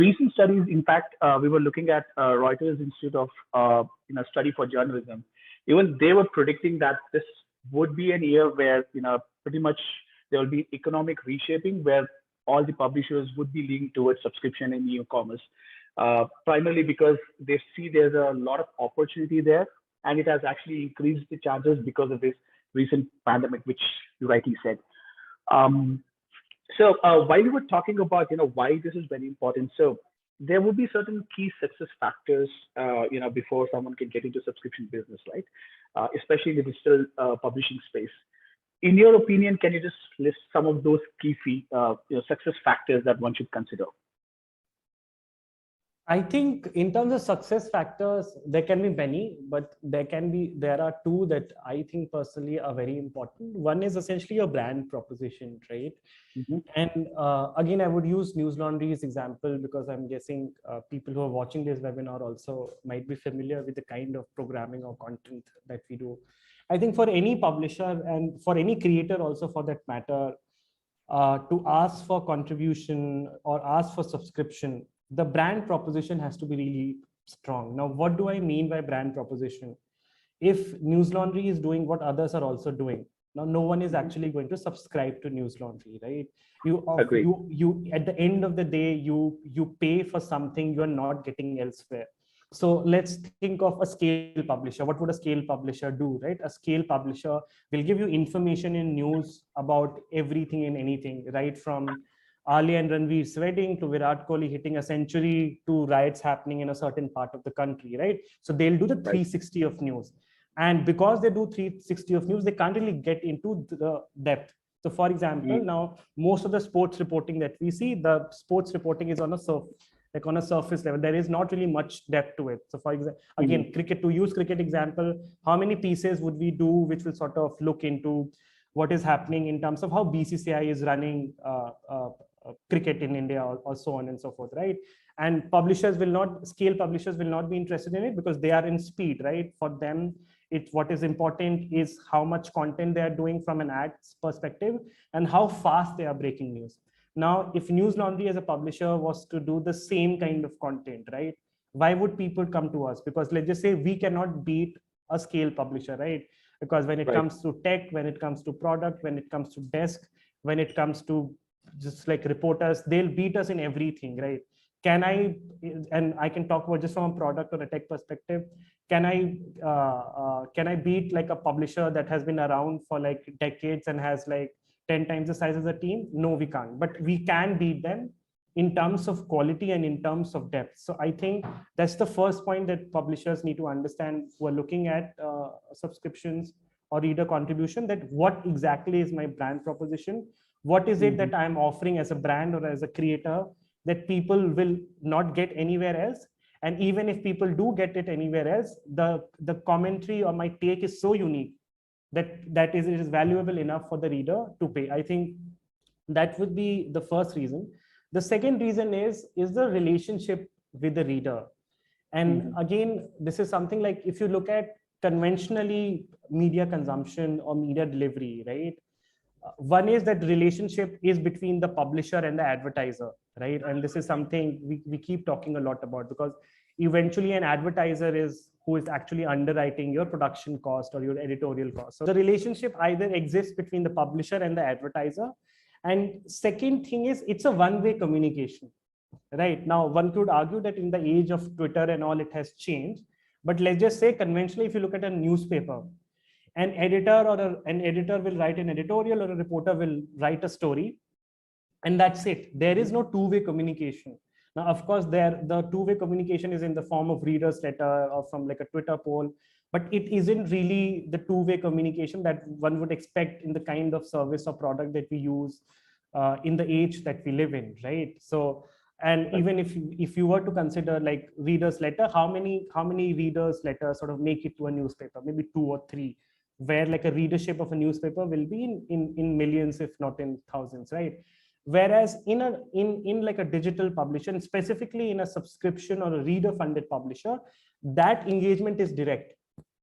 Recent studies, in fact, we were looking at Reuters Institute of Study for Journalism. Even they were predicting that this would be an year where pretty much there will be economic reshaping where all the publishers would be leaning towards subscription and e-commerce, primarily because they see there's a lot of opportunity there, and it has actually increased the charges because of this recent pandemic, which you rightly said. Um, so while we were talking about why this is very important, so there will be certain key success factors before someone can get into subscription business, right? Especially in the digital publishing space. In your opinion, can you just list some of those key success factors that one should consider? I think in terms of success factors, there can be many, but there are two that I think personally are very important. One is essentially your brand proposition, right? Mm-hmm. And again, I would use Newslaundry as example because I'm guessing people who are watching this webinar also might be familiar with the kind of programming or content that we do. I think for any publisher and for any creator also for that matter, to ask for contribution or ask for subscription, the brand proposition has to be really strong. Now, what do I mean by brand proposition? If Newslaundry is doing what others are also doing, now no one is actually going to subscribe to Newslaundry, right? Agreed. You at the end of the day, you pay for something you're not getting elsewhere. So let's think of a scale publisher. What would a scale publisher do, right? A scale publisher will give you information in news about everything and anything, right? From Alia and Ranveer's wedding to Virat Kohli hitting a century to riots happening in a certain part of the country, right? So they'll do the 360 of news. And because they do 360 of news, they can't really get into the depth. So for example, now most of the sports reporting that we see, the sports reporting is on a surface level. There is not really much depth to it. So for example, again, cricket, to use cricket example, how many pieces would we do which will sort of look into what is happening in terms of how BCCI is running cricket in India or so on and so forth, right? And scale publishers will not be interested in it because they are in speed, right? For them, what is important is how much content they are doing from an ads perspective and how fast they are breaking news. Now, if Newslaundry as a publisher was to do the same kind of content, right? Why would people come to us? Because let's just say we cannot beat a scale publisher, right? Because when it comes to tech, when it comes to product, when it comes to desk, when it comes to just like reporters, they'll beat us in everything, right? And I can talk about just from a product or a tech perspective, can I beat like a publisher that has been around for like decades and has like 10 times the size of the team? No, we can't, but we can beat them in terms of quality and in terms of depth. So I think that's the first point that publishers need to understand who are looking at subscriptions or reader contribution, that what exactly is my brand proposition? What is it that I'm offering as a brand or as a creator that people will not get anywhere else? And even if people do get it anywhere else, the commentary or my take is so unique that it is valuable enough for the reader to pay. I think that would be the first reason. The second reason is the relationship with the reader. And again, this is something like if you look at conventionally media consumption or media delivery, right? One is that relationship is between the publisher and the advertiser, right? And this is something we keep talking a lot about, because eventually an advertiser is who is actually underwriting your production cost or your editorial cost. So the relationship either exists between the publisher and the advertiser. And second thing is it's a one-way communication, right? Now, one could argue that in the age of Twitter and all, it has changed. But let's just say conventionally, if you look at a newspaper, an editor will write an editorial or a reporter will write a story, and that's it. There is no two-way communication. Now, of course, the two-way communication is in the form of reader's letter or from like a Twitter poll, but it isn't really the two-way communication that one would expect in the kind of service or product that we use in the age that we live in, right? So, and even if you were to consider like reader's letter, how many readers' letters sort of make it to a newspaper? Maybe 2 or 3, where like a readership of a newspaper will be in millions, if not in thousands, right? Whereas in like a digital publisher, and specifically in a subscription or a reader funded publisher, that engagement is direct.